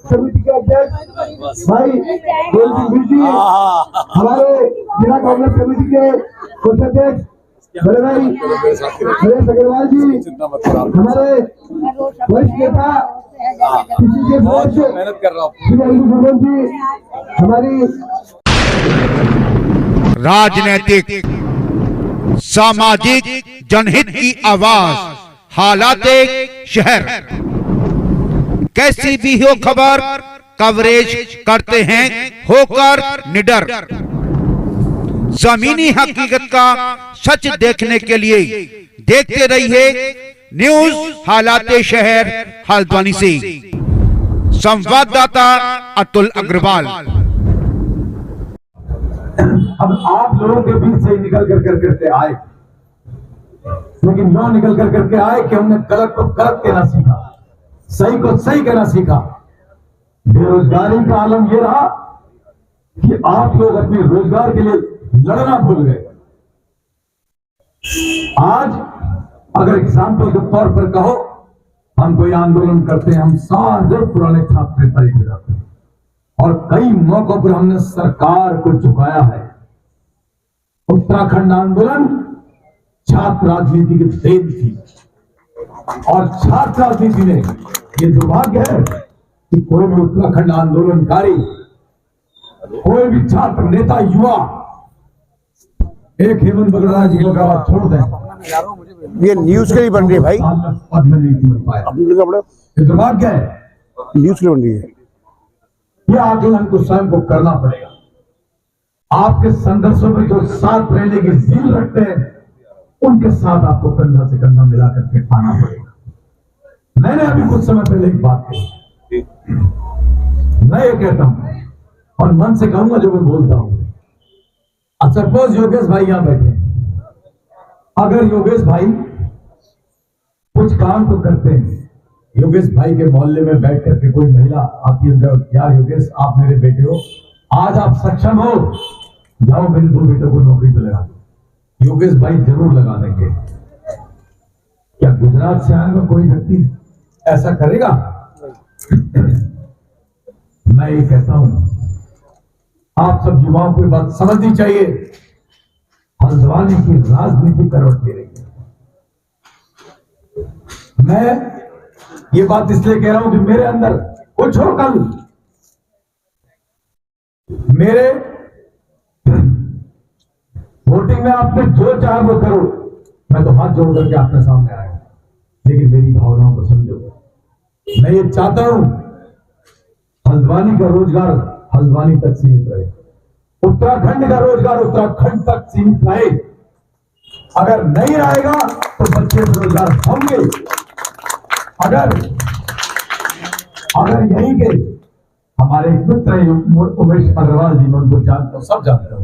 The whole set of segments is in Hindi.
समिति के अध्यक्ष भाई गोविंद जी, हमारे जिला कांग्रेस कमेटी के कोषाध्यक्ष बड़े भाई हरेश अग्रवाल जी, हमारे वरिष्ठ नेता मेहनत कर रहा हूँ जी, हमारी राजनीतिक सामाजिक जनहित की आवाज हालात शहर, कैसी भी हो खबर कवरेज करते हैं होकर निडर। जमीनी हकीकत का सच देखने के लिए देखते रहिए न्यूज हालात शहर हल्द्वानी से। संवाददाता अतुल अग्रवाल। अब आप लोगों के बीच से निकल करके आए, लेकिन यूं निकल करके आए कि हमने गलत को गलत कहना सीखा, सही को सही कहना सीखा। बेरोजगारी का आलम यह रहा कि आप लोग अपने रोजगार के लिए लड़ना भूल गए। आज अगर एग्जाम्पल के तौर पर कहो, हम कोई आंदोलन करते हैं, हम सारे पुराने छात्र नेता हो जाते हैं और कई मौकों पर हमने सरकार को झुकाया है। उत्तराखंड आंदोलन छात्र राजनीति की देन थी और छात्र राजनीति में ये दुर्भाग्य है कि कोई भी उत्तराखंड आंदोलनकारी, कोई भी छात्र नेता, युवा एक हेमंत बगड़ा जी का बात छोड़ दें। ये न्यूज के लिए बन रही है भाई, पद में नहीं मिल पाया, ये दुर्भाग्य है। न्यूज के लिए बन रही है। यह आंदोलन को स्वयं को करना पड़ेगा। आपके संघर्षों में जो साथ रहने की जील रखते हैं, उनके साथ आपको कंधा से कंधा मिला करके आना पड़ेगा। मैंने अभी कुछ समय पहले एक बात कही, मैं ये कहता हूं और मन से कहूंगा जो मैं बोलता हूं। सपोज योगेश भाई यहां बैठे हैं, अगर योगेश भाई कुछ काम तो करते हैं, योगेश भाई के मोहल्ले में बैठ करके कोई महिला आती है, यार योगेश आप मेरे बेटे हो, आज आप सक्षम हो, जाओ मेरे 2 बेटों को नौकरी पे लगा दो। योगेश भाई जरूर लगा देंगे। क्या गुजरात से आएगा कोई व्यक्ति ऐसा करेगा? मैं ये कहता हूं, आप सब युवाओं को बात समझनी चाहिए। हल्द्वानी की राजनीति करवट ले रही है। मैं ये बात इसलिए कह रहा हूं कि मेरे अंदर कुछ हो, कल मेरे वोटिंग में आपने जो चाहे वो करो, मैं तो हाथ जोड़ करके आपके सामने आया, लेकिन मेरी भावनाओं को समझो। मैं ये चाहता हूं हल्द्वानी का रोजगार हल्द्वानी तक सीमित रहे, उत्तराखंड का रोजगार उत्तराखंड तक सीमित रहे। अगर नहीं रहेगा तो बच्चे बेरोजगार होंगे। अगर यही के हमारे एक मित्र उमेश अग्रवाल जी, मैं उनको जानता हूं, सब जानते हैं।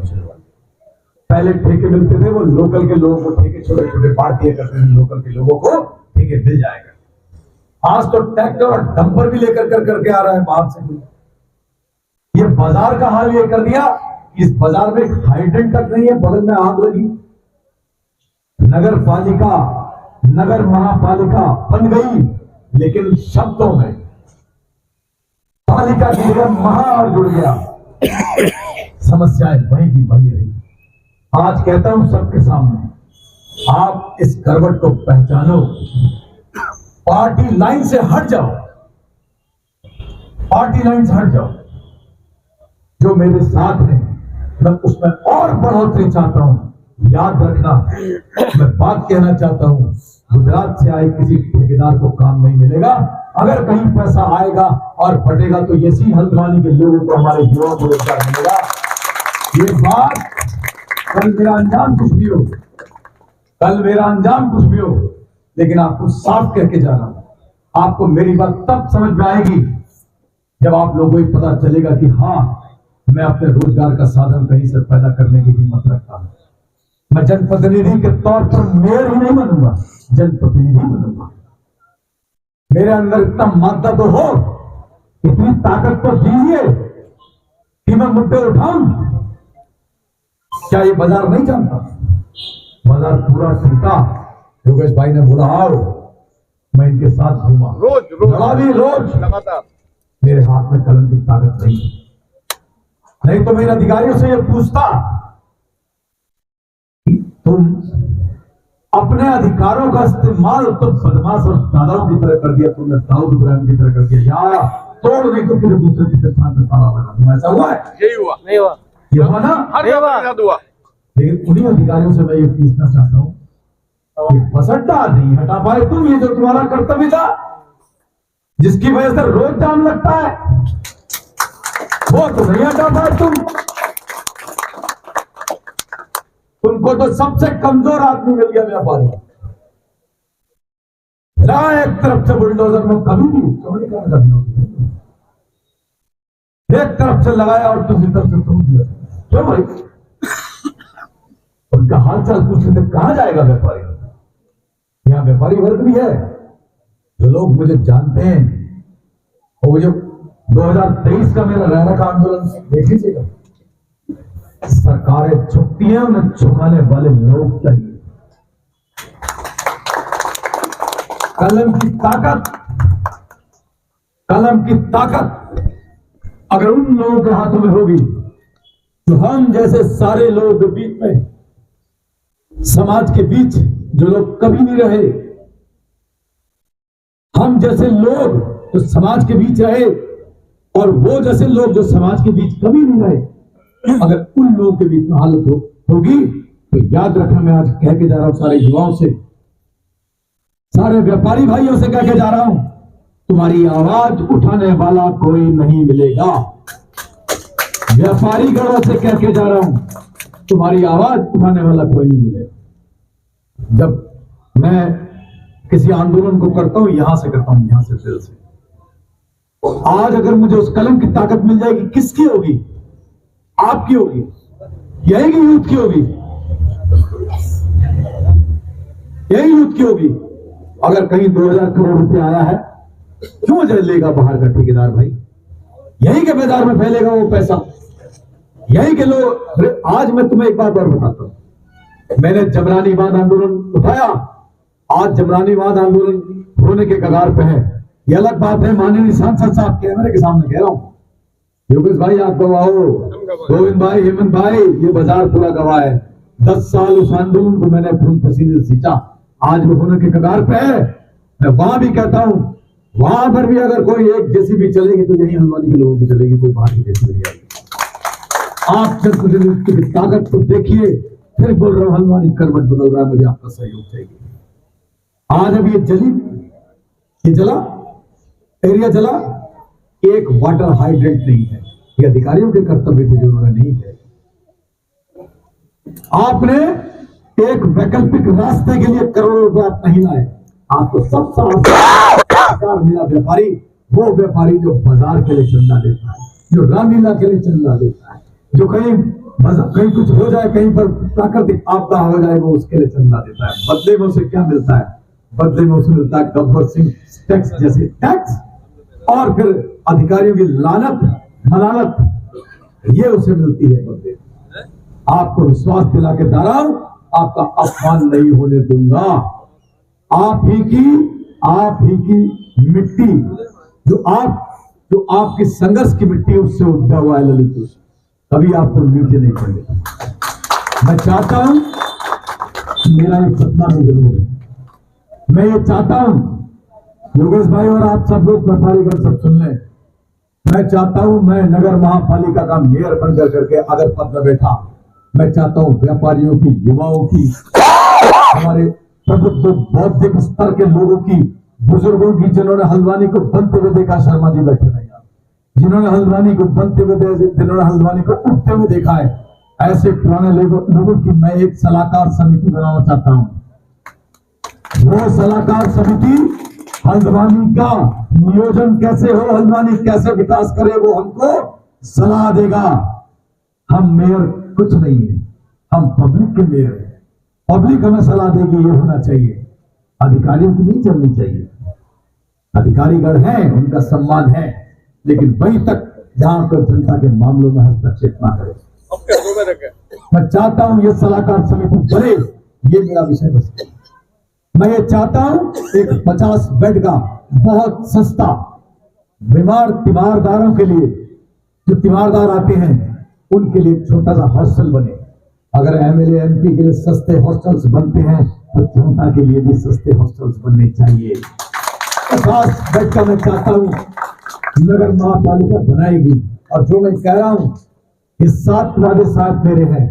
पहले ठेके मिलते थे, वो लोकल के लोगों को ठेके, छोटे छोटे पार्टियां करते थे, लोकल के लोगों को ठेके मिल जाएगा। आज तो ट्रैक्टर और डंपर भी लेकर करके आ रहा है बाहर से। ये बाजार का हाल ये कर दिया, इस बाजार में हाइड्रेंट तक नहीं है, बगल में आग लगी। नगर पालिका, नगर महापालिका बन गई, लेकिन शब्दों में पालिका की जगह महा और जुड़ गया। समस्याएं वही की वही रही। आज कहता हूं सबके सामने, आप इस करवट को पहचानो, पार्टी लाइन से हट जाओ, पार्टी लाइन से हट जाओ। जो मेरे साथ हैं, मैं उसमें और बढ़ोतरी चाहता हूं। याद रखना, मैं बात कहना चाहता हूं, गुजरात से आए किसी ठेकेदार को काम नहीं मिलेगा। अगर कहीं पैसा आएगा और फटेगा तो इसी हल्द्वानी के लोगों को, हमारे युवाओं को रोजगार मिलेगा। ये बात कल मेरा अंजाम कुछ भी हो, कल मेरा अंजाम कुछ भी हो, लेकिन आपको साफ कह के जाना। आपको मेरी बात तब समझ में आएगी जब आप लोगों को पता चलेगा कि हाँ, मैं अपने रोजगार का साधन कहीं से पैदा करने की हिम्मत रखता हूं। मैं जनप्रतिनिधि के तौर पर मेयर ही नहीं बनूंगा, जनप्रतिनिधि बनूंगा। मेरे अंदर इतना मादा तो हो, इतनी ताकत तो दीजिए कि मैं मुद्दे उठाऊं। क्या ये बाजार नहीं जानता? बाजार पूरा टूटा। योगेश भाई ने बोला आओ, मैं इनके साथ घूमा, रोज रोज लगातार, मेरे हाथ में कलम की ताकत नहीं तो मेरे अधिकारियों से ये पूछता, तुम अपने अधिकारों का इस्तेमाल तो बदमाश और दादाओं की तरह कर दिया, तुमने दाऊद इब्राहिम की तरह कर दिया, या तोड़ नहीं तो फिर दूसरे तीसरे स्थान पर ताला लगा दूंगा। ऐसा हुआ है? यही हुआ, नहीं हुआ, ये हुआ ना? हर जगह हुआ। लेकिन उन्हीं अधिकारियों से मैं ये पूछना चाहता हूँ, बसड्डा नहीं हटा पाए तुम, ये जो तुम्हारा कर्तव्य था, जिसकी वजह से रोज जाम लगता है, वो तो नहीं हटा पाए तुमको तो सबसे कमजोर आदमी मिल गया व्यापारी। एक तरफ से बुलडोजर में कभी भी चौड़ी काम करनी होती, एक तरफ से लगाया और दूसरी तरफ से तोड़ दिया। क्यों भाई? उनका हाल चाल पूछने से कहां जाएगा व्यापारी? यहां व्यापारी वर्ग भी है, जो लोग मुझे जानते हैं, और वो जो 2023 का मेरा रहने का आंदोलन देख लीजिएगा, सरकारें झुकती हैं, उन्हें झुकाने वाले लोग चाहिए। कलम की ताकत अगर उन लोगों के हाथों में होगी, तो हम जैसे सारे लोग बीच में, समाज के बीच जो लोग कभी नहीं रहे, हम जैसे लोग जो समाज के बीच रहे, और वो जैसे लोग जो समाज के बीच कभी नहीं रहे, अगर उन लोगों के बीच में हालत होगी, तो याद रखना, मैं आज कह के जा रहा हूं सारे युवाओं से, सारे व्यापारी भाइयों से कह के जा रहा हूं, तुम्हारी आवाज उठाने वाला कोई नहीं मिलेगा। व्यापारी गणों से कह के जा रहा हूं, तुम्हारी आवाज उठाने वाला कोई नहीं मिलेगा। जब मैं किसी आंदोलन को करता हूं, यहां से करता हूं, यहां से, दिल से। आज अगर मुझे उस कलम की ताकत मिल जाएगी, किसकी होगी? आपकी होगी, यही की यूथ की होगी, यही यूथ की होगी। अगर कहीं 2000 करोड़ रुपए आया है, क्यों लेगा बाहर का ठेकेदार भाई? यही के बाजार में फैलेगा वो पैसा, यही के लोग। आज मैं तुम्हें एक बात और बताता हूं, मैंने जबरानीवाद आंदोलन उठाया, आज जबरानीवाद आंदोलन होने के कगार पे है। ये अलग बात है, माननीय सांसद साहब कैमरे के सामने कह रहा हूं, योगेश भाई आप गवाह हो, गोविंद भाई, हेमंत भाई, ये बाजार पूरा गवाह है। 10 साल उस आंदोलन को मैंने खून पसीने से सींचा, आज वो होने के कगार पे है। मैं वहां भी कहता हूं, वहां पर भी अगर कोई एक जेसीबी चलेगी तो यही हल्द्वानी के लोगों की चलेगी, कोई बाहर की जेसीबी नहीं आएगी। आप सिर्फ ताकत को देखिए, फिर बोल रहा हूं हल्द्वानी करवट बदल रहा है, मुझे आपका सहयोग चाहिए। आज अब ये जला, एरिया जला, एक वाटर हाइड्रेंट नहीं है। ये अधिकारियों के कर्तव्य थे जो उन्होंने नहीं किए। आपने एक वैकल्पिक रास्ते के लिए करोड़ों रुपए आप नहीं लाए। आपको सबसे मिला व्यापारी, वो व्यापारी जो बाजार के लिए चंदा देता है, जो रामलीला के लिए चंदा देता है, जो कहीं कुछ हो जाए, कहीं पर प्राकृतिक आपदा हो जाए, वो उसके लिए चंदा देता है। बदले में उसे क्या मिलता है? बदले में उसे मिलता है गब्बर सिंह टैक्स जैसे टैक्स, और फिर अधिकारियों की लानत, मलानत, ये उसे मिलती है बदले। आपको विश्वास दिला के जा रहा हूं, आपका अपमान नहीं होने दूंगा। आप ही की मिट्टी, जो आपकी संघर्ष की मिट्टी है, उससे उपजा हुआ है ललित, कभी आपको नीचे नहीं पड़ेगा। मैं चाहता हूं, मेरा एक सपना है जरूर, मैं ये चाहता हूं योगेश भाई और आप सब लोग व्यापारीगण सब सुन लें, मैं चाहता हूं मैं नगर महापालिका का मेयर बनकर करके अगर पद में बैठा, मैं चाहता हूं व्यापारियों की, युवाओं की, हमारे प्रबुद्ध बौद्धिक स्तर के लोगों की, बुजुर्गों की, जिन्होंने हल्द्वानी को बनते हुए देखा, शर्मा जी बैठे नहीं आप, जिन्होंने हल्द्वानी को बनते हुए, जिन्होंने हल्द्वानी को उठते हुए देखा है, ऐसे पुराने लोगों की मैं एक सलाहकार समिति बनाना चाहता हूं। वो सलाहकार समिति हल्द्वानी का नियोजन कैसे हो, हल्द्वानी कैसे विकास करे, वो हमको सलाह देगा। हम मेयर कुछ नहीं है, हम पब्लिक के मेयर हैं। पब्लिक हमें सलाह देगी, ये होना चाहिए, अधिकारियों की नहीं चलनी चाहिए। अधिकारीगण हैं, उनका सम्मान है, लेकिन वहीं तक जहां पर जनता के मामलों में हस्तक्षेप ना करे। मैं चाहता हूं ये सलाहकार समिति बने, ये मेरा विषय बस। मैं ये चाहता हूं एक 50 बेड का बहुत सस्ता बीमार तीमारदारों के लिए, जो तीमारदार आते हैं उनके लिए एक छोटा सा हॉस्टल बने। अगर एमएलए एमपी के लिए सस्ते हॉस्टल्स बनते हैं तो जनता के लिए भी सस्ते हॉस्टल्स बनने चाहिए। 50 बेड का मैं चाहता हूं नगर महापालिका बनाएगी। और जो मैं कह रहा हूं ये 7 वादे साथ मेरे हैं,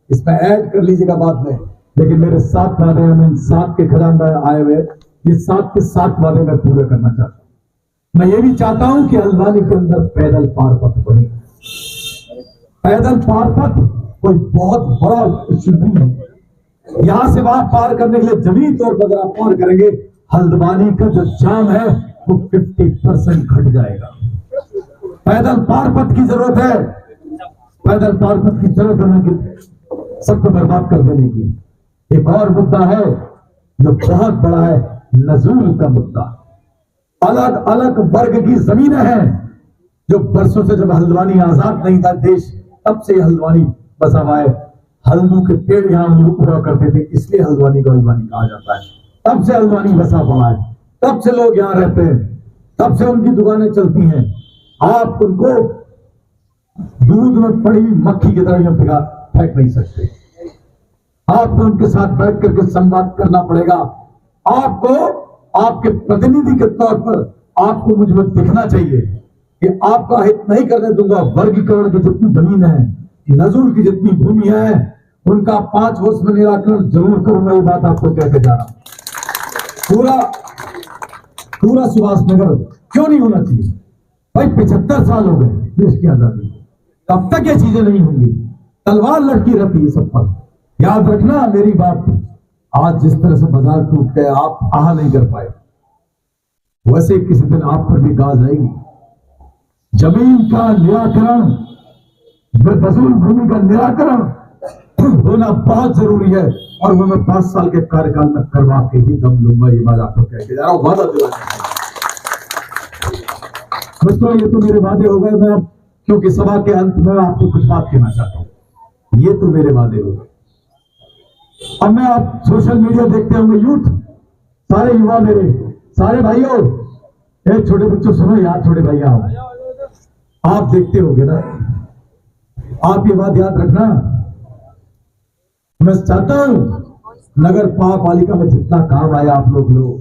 इसमें ऐड कर लीजिएगा बाद में, लेकिन मेरे 7 वादे हैं, मैं 7 के खजानदार आए हुए, ये 7 के 7 वादे मैं पूरे करना चाहता हूं। मैं ये भी चाहता हूं कि हल्द्वानी के अंदर पैदल पार पथ बने। पैदल पार पथ कोई बहुत बड़ा इश्यू नहीं है। यहां से वहां पार करने के लिए जमीन तौर पर अगर आप पार करेंगे, हल्द्वानी का जो जाम है वो 50% घट जाएगा। पैदल पार पथ की जरूरत है, पैदल पार पथ की जरूरत है कि सबको बर्बाद कर देने की। एक और मुद्दा है जो बहुत बड़ा है, नजूल का मुद्दा। अलग अलग वर्ग की जमीनें हैं जो बरसों से, जब हल्द्वानी आजाद नहीं था देश, तब से हल्द्वानी बसा हुआ है। हल्दू के पेड़ यहां हुआ करते थे, इसलिए हल्द्वानी को हल्द्वानी कहा जाता है। तब से हल्द्वानी बसा पड़ा है, तब से लोग यहां रहते हैं, तब से उनकी दुकानें चलती हैं। आप उनको दूध में पड़ी मक्खी की तरह फेंक नहीं सकते। आपको उनके साथ बैठ करके संवाद करना पड़ेगा। आपको आपके प्रतिनिधि के तौर पर आपको मुझ में दिखना चाहिए कि आपका हित नहीं करने दूंगा। वर्गीकरण की जितनी जमीन है, नजूल की जितनी भूमि है, उनका 5 वर्ष में निराकरण जरूर करूंगा। ये बात आपको कहते जा रहा हूं। पूरा सुभाष नगर क्यों नहीं होना चाहिए भाई? 75 साल हो गए देश की आजादी को, तब तक ये चीजें नहीं होंगी। तलवार लटकी रहती है सब पर। याद रखना मेरी बात, आज जिस तरह से बाजार टूट गए, आप आह नहीं कर पाए, वैसे किसी दिन आप पर भी गाज आएगी। जमीन का निराकरण, बेफजूल भूमि का निराकरण होना बहुत जरूरी है, और वो मैं 5 साल के कार्यकाल में करवा के ही दम लूंगा। ये बात आपको कह के जा रहा हूं, वादा दिलाना। दोस्तों ये तो मेरे वादे हो गए। मैं क्योंकि सभा के अंत में आपको कुछ बात कहना चाहता हूं, ये तो मेरे वादे हो गए। अब मैं, आप सोशल मीडिया देखते होंगे, यूथ, सारे युवा मेरे, सारे भाइयों, एक छोटे बच्चों सुनो यार, छोटे भैया आप देखते होंगे ना, आप ये बात याद रखना। मैं चाहता हूं नगर पालिका में जितना काम आया आप लोग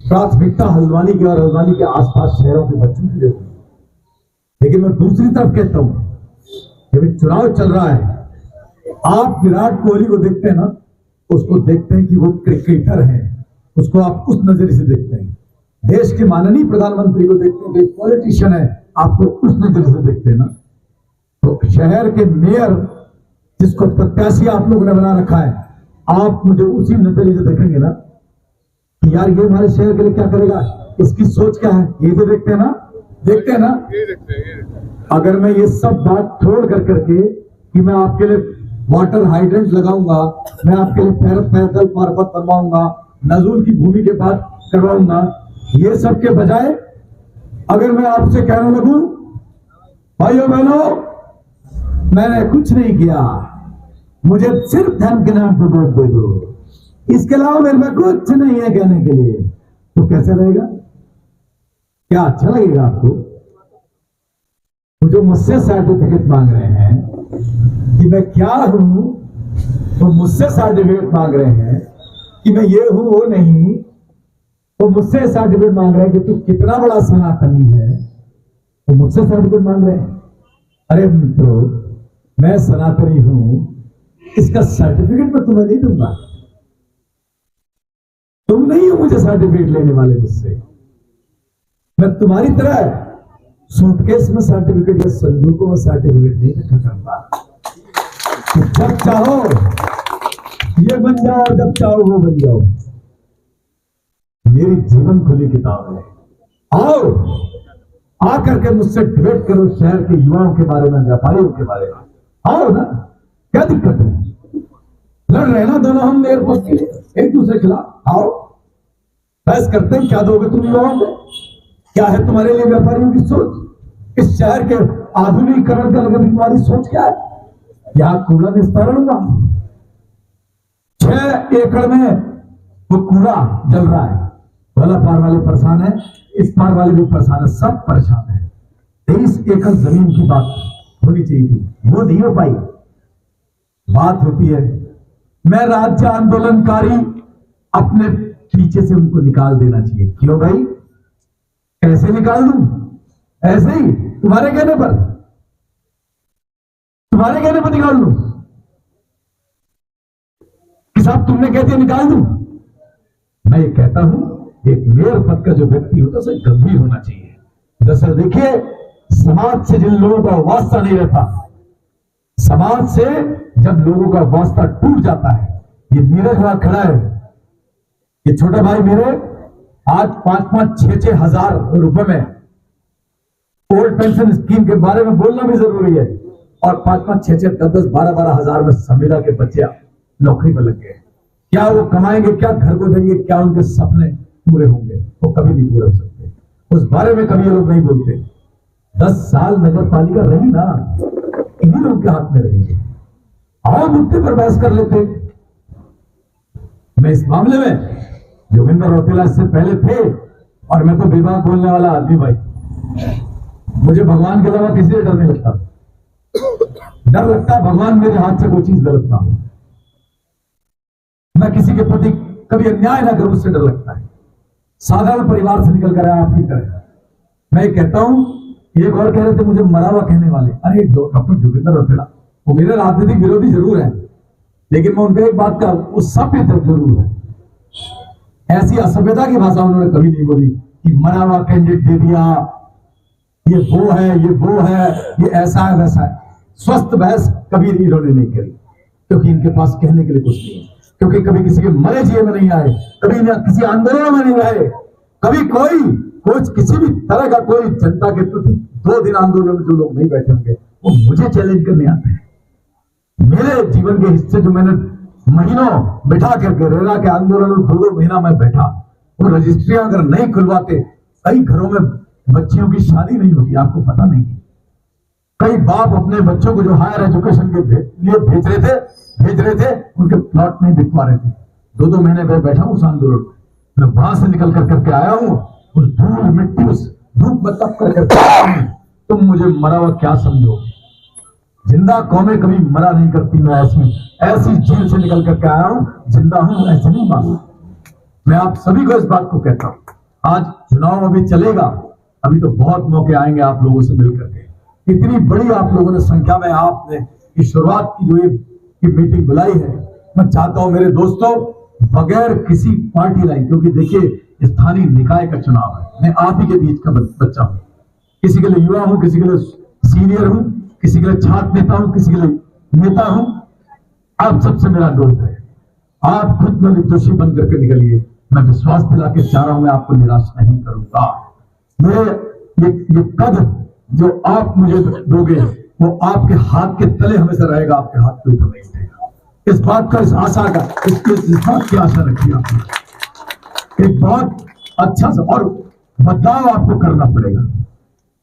प्राथमिकता हल्द्वानी की और हल्द्वानी के आसपास शहरों के बच्चों की देती। लेकिन मैं दूसरी तरफ कहता हूं, जब चुनाव चल रहा है, आप विराट कोहली को देखते हैं ना, उसको देखते हैं कि वो क्रिकेटर है, उसको आप उस नजरिए से देखते हैं। देश के माननीय प्रधानमंत्री को देखते हैं, एक पॉलिटिशियन है, आपको उस नजरिए से देखते हैं ना। तो शहर के मेयर जिसको प्रत्याशी आप लोगों ने बना रखा है, आप मुझे उसी नजरिए से देखेंगे ना कि यार ये हमारे शहर के लिए क्या करेगा, इसकी सोच क्या है, ये तो देखते हैं ना, देखते हैं ना। अगर मैं ये सब बात छोड़ कर करके कि मैं आपके लिए वाटर हाइड्रेंट लगाऊंगा, मैं आपके लिए पैदल मार्फत बनवाऊंगा, नजूल की भूमि के बाद करवाऊंगा, ये सब के बजाय अगर मैं आपसे कहने लगूं, भाइयों बहनों मैंने कुछ नहीं किया, मुझे सिर्फ धर्म के नाम पर वोट दे दो, इसके अलावा मेरे में कुछ नहीं है कहने के लिए, तो कैसे रहेगा? क्या अच्छा लगेगा आपको? जो मुझसे सर्टिफिकेट मांग रहे हैं कि मैं क्या हूं, तो मुझसे सर्टिफिकेट मांग रहे हैं कि मैं ये हूं वो नहीं, तो मुझसे सर्टिफिकेट मांग रहे हैं कि तू कितना बड़ा सनातनी है, तो मुझसे सर्टिफिकेट मांग रहे हैं। अरे मित्रों, मैं सनातनी हूं, इसका सर्टिफिकेट मैं तुम्हें नहीं दूंगा। तुम नहीं हो मुझे सर्टिफिकेट लेने वाले मुझसे। मैं तुम्हारी तरह सूटकेस में सर्टिफिकेट या संदूकों में सर्टिफिकेट नहीं रखा करता। जब चाहो ये बन जाओ, जब चाहो वो बन जाओ। मेरी जीवन खुली किताब है। आओ आकर के मुझसे डिबेट करो, शहर के युवाओं के बारे में, व्यापारियों के बारे में। आओ ना, क्या दिक्कत है? लड़ रहे ना दोनों हम एयरपोर्ट के लिए एक दूसरे के खिलाफ। आओ बहस करते हैं, क्या दोगे तुम युवाओं को? क्या है तुम्हारे लिए व्यापारियों की सोच? इस शहर के आधुनिकीकरण का लगभग तुम्हारी सोच क्या है? यहां कूड़ा निस्तारण हुआ, 6 एकड़ में वो कूड़ा जल रहा है, वाला पार वाले परेशान है, इस पार वाले भी परेशान है, सब परेशान है। 23 एकड़ जमीन की बात होनी चाहिए थी, वो नहीं हो पाई। बात होती है मैं राज्य आंदोलनकारी अपने पीछे से उनको निकाल देना चाहिए। क्यों भाई? कैसे निकाल दूं? ऐसे ही तुम्हारे कहने पर निकाल दूं कि साहब तुमने कह दिया निकाल दूं? मैं ये कहता हूं एक मेयर पद का जो व्यक्ति होता है उसे गंभीर होना चाहिए। दरअसल देखिए, समाज से जिन लोगों का वास्ता नहीं रहता, समाज से जब लोगों का वास्ता टूट जाता है, ये नीरज वहां खड़ा है, ये छोटा भाई मेरे आज 5-5, 6-6 हजार रुपए में ओल्ड पेंशन स्कीम के बारे में बोलना भी जरूरी है, और 5-5, 6-6, 10-10, 12-12 हजार में संविदा के बच्चे नौकरी पर लग गए। क्या वो कमाएंगे? क्या घर को देंगे? क्या उनके सपने पूरे होंगे? वो कभी नहीं पूरे हो सकते। उस बारे में कभी ये लोग नहीं बोलते। 10 साल नगर पालिका रही ना, इन्हीं लोगों के हाथ में रहेंगे। और मुद्दे पर बहस कर लेते। मैं इस मामले में योगेंद्र रौतेला इससे पहले थे, और मैं तो बेबाक बोलने वाला आदमी भाई, मुझे भगवान के अलावा किसी से डर नहीं लगता। डर लगता है भगवान मेरे हाथ से कोई चीज गलत ना हो, मैं किसी के प्रति कभी अन्याय ना करूं, उससे डर लगता है। साधारण परिवार से निकल कर आया आपकी तरह। मैं कहता हूं, एक और कह रहे थे मुझे मरा हुआ कहने वाले, अरे डॉक्टर जोगिंदर रौतेला वो मेरे राजनीतिक विरोधी जरूर है, लेकिन मैं उनका एक बात का वो सभ्य जरूर है। ऐसी असभ्यता की भाषा उन्होंने कभी नहीं बोली कि मरा हुआ कैंडिडेट दे दिया, ये वो है, ये वो है, ये ऐसा है, वैसा है। स्वस्थ बहस कभी इन्होंने नहीं करी, क्योंकि इनके पास कहने के लिए कुछ नहीं है। क्योंकि कभी किसी के मरे जिए में नहीं आए, कभी किसी आंदोलन में नहीं रहे, कभी कोई किसी भी तरह का कोई जनता के प्रति 2 दिन आंदोलन में जो लोग नहीं बैठे होंगे, वो मुझे चैलेंज करने आते हैं। मेरे जीवन के हिस्से जो मैंने महीनों बिठा करके रेरा के आंदोलन में 2-2 महीना मैं बैठा, वो रजिस्ट्रियां अगर नहीं खुलवाते, कई घरों में बच्चियों की शादी नहीं होती, आपको पता नहीं है। कई बाप अपने बच्चों को जो हायर एजुकेशन के लिए भेज रहे थे, उनके प्लॉट नहीं बिकवा रहे थे। 2-2 महीने में बैठा उस आंदोलन में, वहां से निकल करके आया हूं, उस धूल मिट्टी उस धूप में तप करके। तुम मुझे मरा हुआ क्या समझो? जिंदा कौमें कभी मरा नहीं करती। मैं ऐसी जेल से निकल करके आया हूं, जिंदा हूं ऐसे नहीं मानूं। मैं आप सभी को इस बात को कहता हूं। आज चुनाव अभी चलेगा, अभी तो बहुत मौके आएंगे आप लोगों से मिलकर के। इतनी बड़ी आप लोगों ने संख्या में आपने की शुरुआत की जो ये मीटिंग बुलाई है, मैं चाहता हूं मेरे दोस्तों, बगैर किसी पार्टी लाइन, क्योंकि देखिए स्थानीय निकाय का चुनाव है, मैं आप ही के बीच का बच्चा हूं, किसी के लिए युवा हूं, किसी के लिए सीनियर हूं, किसी के लिए छात्र नेता हूं, किसी के लिए नेता हूं। आप सबसे मेरा अनुरोध है, आप खुद निर्दोषी बन करके निकलिए। मैं विश्वास दिला के चाह रहा हूं, मैं आपको निराश नहीं करूंगा। ये कद जो आप मुझे दोगे, वो आपके हाथ के तले हमेशा रहेगा, आपके हाथ के ऊपर नहीं रहेगा। इस बात का, इस आशा का, इस बात की आशा रखिए। आपने एक बहुत अच्छा सा और बदलाव आपको करना पड़ेगा।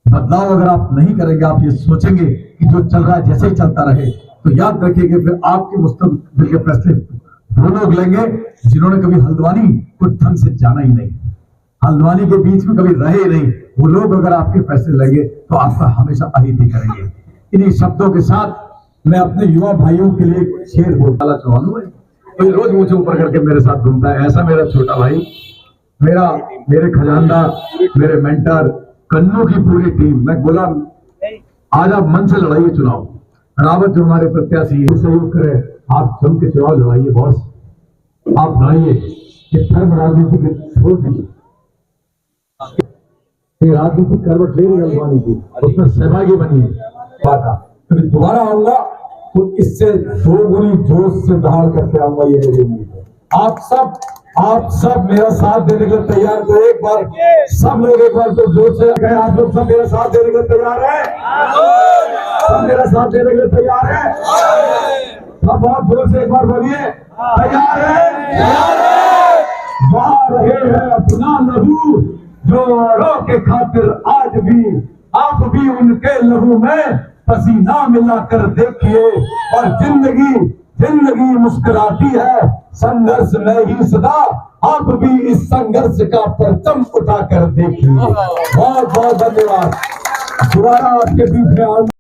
बदलाव अगर आप नहीं करेंगे, आप ये सोचेंगे कि जो चल रहा है जैसे ही चलता रहे, तो याद रखिएगा फिर आपके मुस्तकबिल के फैसले वो लोग लेंगे जिन्होंने कभी हल्द्वानी को ढंग से जाना ही नहीं, हल्द्वानी के बीच में कभी रहे नहीं। वो लोग अगर आपके फैसले लेंगे तो आपका हमेशा अहित ही करेंगे। इन्हीं शब्दों के साथ मैं अपने युवा भाइयों के लिए शेर बोलना चाहूँ। कोई रोज मुझे ऊपर करके मेरे साथ घूमता है, ऐसा मेरा छोटा भाई, मेरे खजानदार, मेरे मेंटर, कन्नू की पूरी टीम। मैं बोला आज आप मन से लड़ाइए चुनाव, रावत जो हमारे प्रत्याशी सहयोग करे, आप जम के चुनाव लड़ाइए बॉस, आप लड़ाइए। ये धर्म राजनीति के छोड़ दीजिए, राजनीति करवट ले रही हल्द्वानी की, उसमें सहभागी बनिए। पाता कभी दोबारा आऊंगा तो इससे 2 गुनी जोश से दहाड़ करके आऊंगा, ये मेरी उम्मीद है। आप सब मेरा साथ देने के लिए तैयार, तो एक बार सब लोग एक बार तो जोश से कहें, आप लोग सब मेरा साथ देने के लिए तैयार है? सब मेरा साथ देने के लिए तैयार है? सब बहुत जोर से एक बार बोलिए, तैयार है? वाह रहे हैं अपना लहू जोरों के खातिर, आज भी आप भी उनके लहू में पसीना मिला कर देखिए, और जिंदगी मुस्कुराती है संघर्ष में ही सदा, आप भी इस संघर्ष का परचम उठा कर देखिए। बहुत बहुत धन्यवाद। दोबारा आपके बीच में आऊंगा।